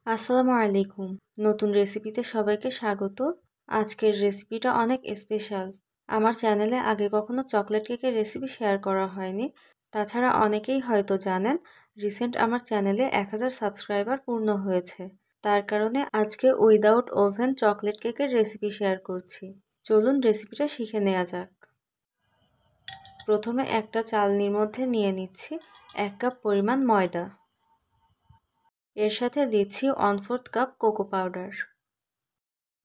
আসসালামু আলাইকুম। নতুন রেসিপিতে সবাইকে স্বাগত। আজকের রেসিপিটা অনেক স্পেশাল। আমার চ্যানেলে আগে কখনো চকলেট কেকের রেসিপি শেয়ার করা হয়নি। তাছাড়া অনেকেই হয়তো জানেন, রিসেন্ট আমার চ্যানেলে 1000 সাবস্ক্রাইবার পূর্ণ হয়েছে। তার কারণে আজকে উইদাউট ওভেন চকলেট কেকের রেসিপি শেয়ার করছি। চলুন রেসিপিটা শিখে নেওয়া যাক। প্রথমে একটা চালনির মধ্যে নিয়ে নিচ্ছি 1 কাপ পরিমাণ ময়দা। এর সাথে দিচ্ছি 1/4 কাপ কোকো পাউডার।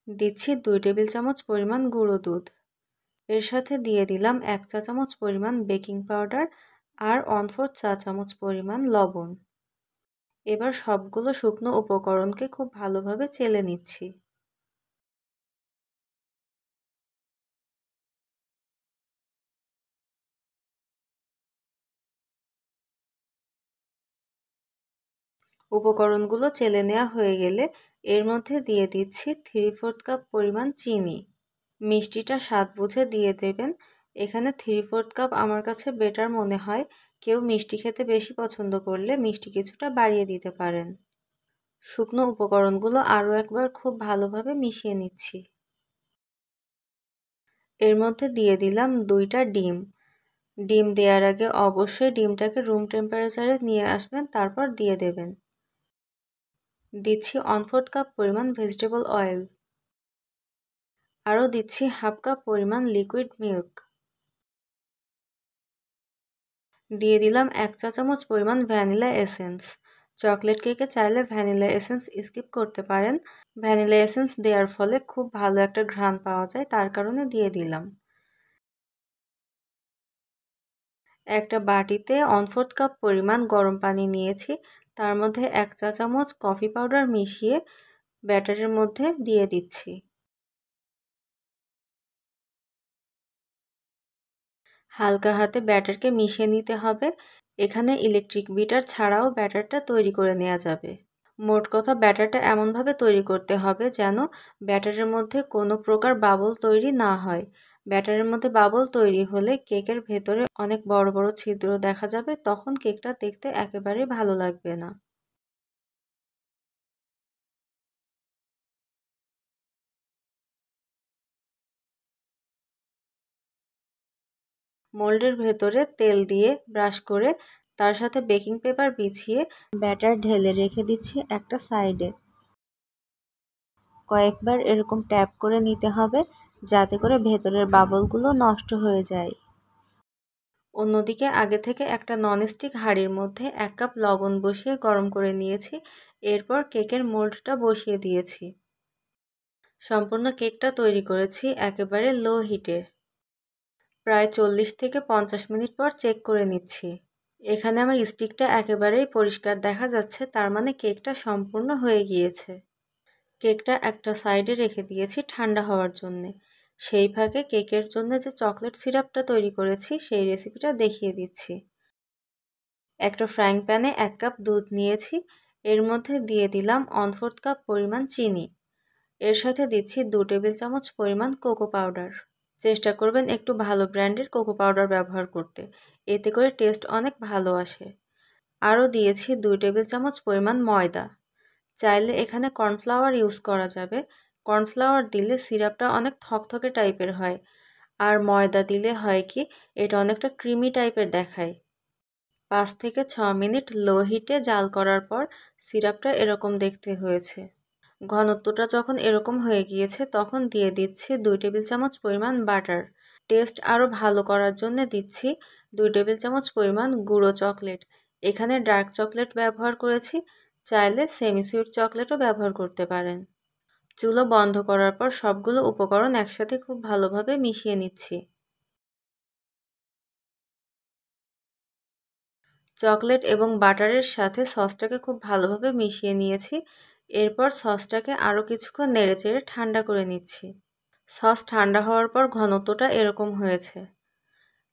দিচ্ছি 2 টেবিল চামচ পরিমাণ গুঁড়ো দুধ। এর সাথে দিয়ে দিলাম 1 চা চামচ পরিমাণ বেকিং পাউডার আর 1/4 চা চামচ পরিমাণ লবণ। এবার সবগুলো শুকনো উপকরণকে খুব ভালোভাবে চেলে নিচ্ছি। উপকরণগুলো চেলে নেওয়া হয়ে গেলে এর মধ্যে দিয়ে দিচ্ছি 3/4 কাপ পরিমাণ চিনি। মিষ্টিটা স্বাদ বুঝে দিয়ে দেবেন। এখানে 3/4 কাপ আমার কাছে বেটার মনে হয়। কেউ মিষ্টি খেতে বেশি পছন্দ করলে মিষ্টি কিছুটা বাড়িয়ে দিতে পারেন। শুকনো উপকরণগুলো আরও একবার খুব ভালোভাবে মিশিয়ে নিচ্ছি। এর মধ্যে দিয়ে দিলাম 2টা ডিম। ডিম দেওয়ার আগে অবশ্যই ডিমটাকে রুম টেম্পারেচারে নিয়ে আসবেন, তারপর দিয়ে দেবেন। দিচ্ছি 1/4 কাপ পরিমাণ ভেজিটেবল অয়েল। আরও দিচ্ছি 1/2 কাপ পরিমাণ লিকুইড মিল্ক। দিয়ে দিলাম 1 চা চামচ পরিমাণ ভ্যানিলা এসেন্স। চকলেট কেকে চাইলে ভ্যানিলা এসেন্স স্কিপ করতে পারেন। ভ্যানিলা এসেন্স দেওয়ার ফলে খুব ভালো একটা ঘ্রাণ পাওয়া যায়, তার কারণে দিয়ে দিলাম। একটা বাটিতে 1/4 কাপ পরিমাণ গরম পানি নিয়েছি। তার মধ্যে 1 চা চামচ কফি পাউডার মিশিয়ে ব্যাটারের মধ্যে দিয়ে দিচ্ছি। হালকা হাতে ব্যাটারকে মিশিয়ে নিতে হবে। এখানে ইলেকট্রিক বিটার ছাড়াও ব্যাটারটা তৈরি করে নেওয়া যাবে। মোট কথা ব্যাটারটা এমনভাবে তৈরি করতে হবে যেন ব্যাটারের মধ্যে কোনো প্রকার বাবল তৈরি না হয়। ব্যাটারের মধ্যে বাবল তৈরি হলে কেকের ভেতরে অনেক বড় বড় ছিদ্র দেখা যাবে, তখন কেকটা দেখতে একেবারেই ভালো লাগবে না। মোল্ডের ভেতরে তেল দিয়ে ব্রাশ করে তার সাথে বেকিং পেপার বিছিয়ে ব্যাটার ঢেলে রেখে দিচ্ছি একটা সাইডে। কয়েকবার এরকম ট্যাপ করে নিতে হবে যাতে করে ভেতরের বাবলগুলো নষ্ট হয়ে যায়। অন্যদিকে আগে থেকে একটা ননস্টিক হাঁড়ির মধ্যে 1 কাপ লবণ বসিয়ে গরম করে নিয়েছি। এরপর কেকের মোল্ডটা বসিয়ে দিয়েছি। সম্পূর্ণ কেকটা তৈরি করেছি একেবারে লো হিটে। প্রায় 40 থেকে 50 মিনিট পর চেক করে নিচ্ছি। এখানে আমার স্টিকটা একেবারেই পরিষ্কার দেখা যাচ্ছে, তার মানে কেকটা সম্পূর্ণ হয়ে গিয়েছে। কেকটা একটা সাইডে রেখে দিয়েছি ঠান্ডা হওয়ার জন্যে। সেই ফাঁকে কেকের জন্য যে চকলেট সিরাপটা তৈরি করেছি সেই রেসিপিটা দেখিয়ে দিচ্ছি। একটা ফ্রাইং প্যানে 1 কাপ দুধ নিয়েছি। এর মধ্যে দিয়ে দিলাম 1/4 কাপ পরিমাণ চিনি। এর সাথে দিচ্ছি 2 টেবিল চামচ পরিমাণ কোকো পাউডার। চেষ্টা করবেন একটু ভালো ব্র্যান্ডের কোকো পাউডার ব্যবহার করতে, এতে করে টেস্ট অনেক ভালো আসে। আরও দিয়েছি 2 টেবিল চামচ পরিমাণ ময়দা। চাইলে এখানে কর্নফ্লাওয়ার ইউজ করা যাবে। কর্নফ্লাওয়ার দিলে সিরাপটা অনেক থকথকে টাইপের হয়, আর ময়দা দিলে হয় কি, এটা অনেকটা ক্রিমি টাইপের দেখায়। 5 থেকে 6 মিনিট লো হিটে জাল করার পর সিরাপটা এরকম দেখতে হয়েছে। ঘনত্বটা যখন এরকম হয়ে গিয়েছে তখন দিয়ে দিচ্ছি 2 টেবিল চামচ পরিমাণ বাটার। টেস্ট আরও ভালো করার জন্য দিচ্ছি 2 টেবিল চামচ পরিমাণ গুঁড়ো চকলেট। এখানে ডার্ক চকলেট ব্যবহার করেছি, চাইলে সেমি সুইট চকলেটও ব্যবহার করতে পারেন। চুলো বন্ধ করার পর সবগুলো উপকরণ একসাথে খুব ভালোভাবে মিশিয়ে নিচ্ছি। চকলেট এবং বাটারের সাথে সসটাকে খুব ভালোভাবে মিশিয়ে নিয়েছি। এরপর সসটাকে আরও কিছুক্ষণ নেড়েচেড়ে ঠান্ডা করে নিচ্ছি। সস ঠান্ডা হওয়ার পর ঘনত্বটা এরকম হয়েছে।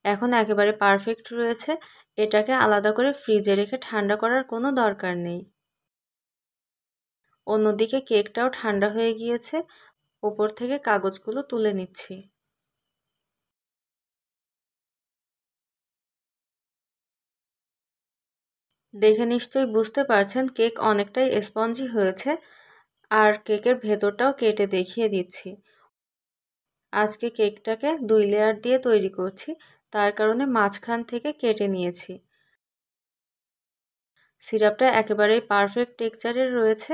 এখন একেবারে পারফেক্ট রয়েছে। এটাকে আলাদা করে ফ্রিজে রেখে ঠান্ডা করার কোনো দরকার নেই। অন্যদিকে কেকটাও ঠান্ডা হয়ে গিয়েছে। ওপর থেকে কাগজগুলো তুলে নিচ্ছি। দেখে নিশ্চয়ই বুঝতে পারছেন কেক অনেকটাই স্পঞ্জি হয়েছে, আর কেকের ভেতরটাও কেটে দেখিয়ে দিচ্ছি। আজকে কেকটাকে 2 লেয়ার দিয়ে তৈরি করছি, তার কারণে মাঝখান থেকে কেটে নিয়েছি। সিরাপটা একেবারেই পারফেক্ট টেক্সচারের রয়েছে,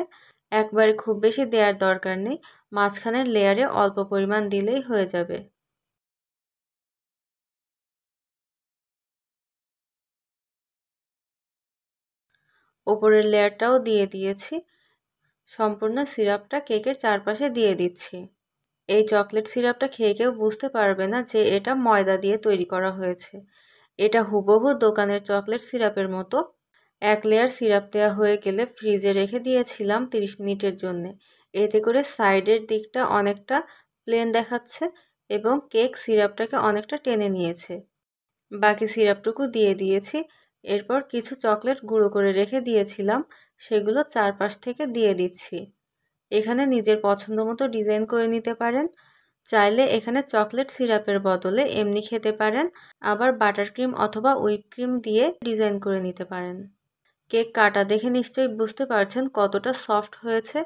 একবারে খুব বেশি দেওয়ার দরকার নেই, মাঝখানের লেয়ারে অল্প পরিমাণ দিলেই হয়ে যাবে। ওপরের লেয়ারটাও দিয়ে দিয়েছি। সম্পূর্ণ সিরাপটা কেকের চারপাশে দিয়ে দিচ্ছি। এই চকলেট সিরাপটা খেয়ে কেউ বুঝতে পারবে না যে এটা ময়দা দিয়ে তৈরি করা হয়েছে। এটা হুবহু দোকানের চকলেট সিরাপের মতো। 1 লেয়ার সিরাপ দেওয়া হয়ে গেলে ফ্রিজে রেখে দিয়েছিলাম 30 মিনিটের জন্যে। এতে করে সাইডের দিকটা অনেকটা প্লেন দেখাচ্ছে এবং কেক সিরাপটাকে অনেকটা টেনে নিয়েছে। বাকি সিরাপটুকু দিয়ে দিয়েছি। এরপর কিছু চকলেট গুঁড়ো করে রেখে দিয়েছিলাম, সেগুলো চারপাশ থেকে দিয়ে দিচ্ছি। এখানে নিজের পছন্দ মতো ডিজাইন করে নিতে পারেন। চাইলে এখানে চকলেট সিরাপের বদলে এমনি খেতে পারেন, আবার বাটার ক্রিম অথবা হুইপ ক্রিম দিয়ে ডিজাইন করে নিতে পারেন। কেক কাটা দেখে নিশ্চয়ই বুঝতে পারছেন কতটা সফট হয়েছে।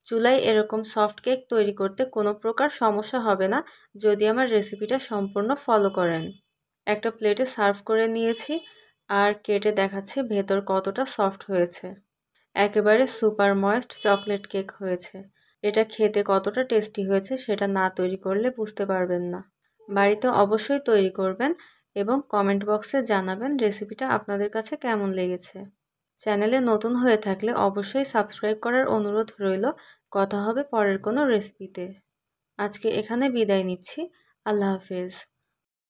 চুলায় এরকম সফট কেক তৈরি করতে কোনো প্রকার সমস্যা হবে না যদি আমার রেসিপিটা সম্পূর্ণ ফলো করেন। একটা প্লেটে সার্ভ করে নিয়েছি, আর কেটে দেখাচ্ছি ভেতর কতটা সফট হয়েছে। একেবারে সুপার ময়েস্ট চকলেট কেক হয়েছে। এটা খেতে কতটা টেস্টি হয়েছে সেটা না তৈরি করলে বুঝতে পারবেন না। বাড়িতে অবশ্যই তৈরি করবেন এবং কমেন্ট বক্সে জানাবেন রেসিপিটা আপনাদের কাছে কেমন লেগেছে। চ্যানেলে নতুন হয়ে থাকলে অবশ্যই সাবস্ক্রাইব করার অনুরোধ রইল। কথা হবে পরের কোনো রেসিপিতে। আজকে এখানে বিদায় নিচ্ছি। আল্লাহ হাফেজ।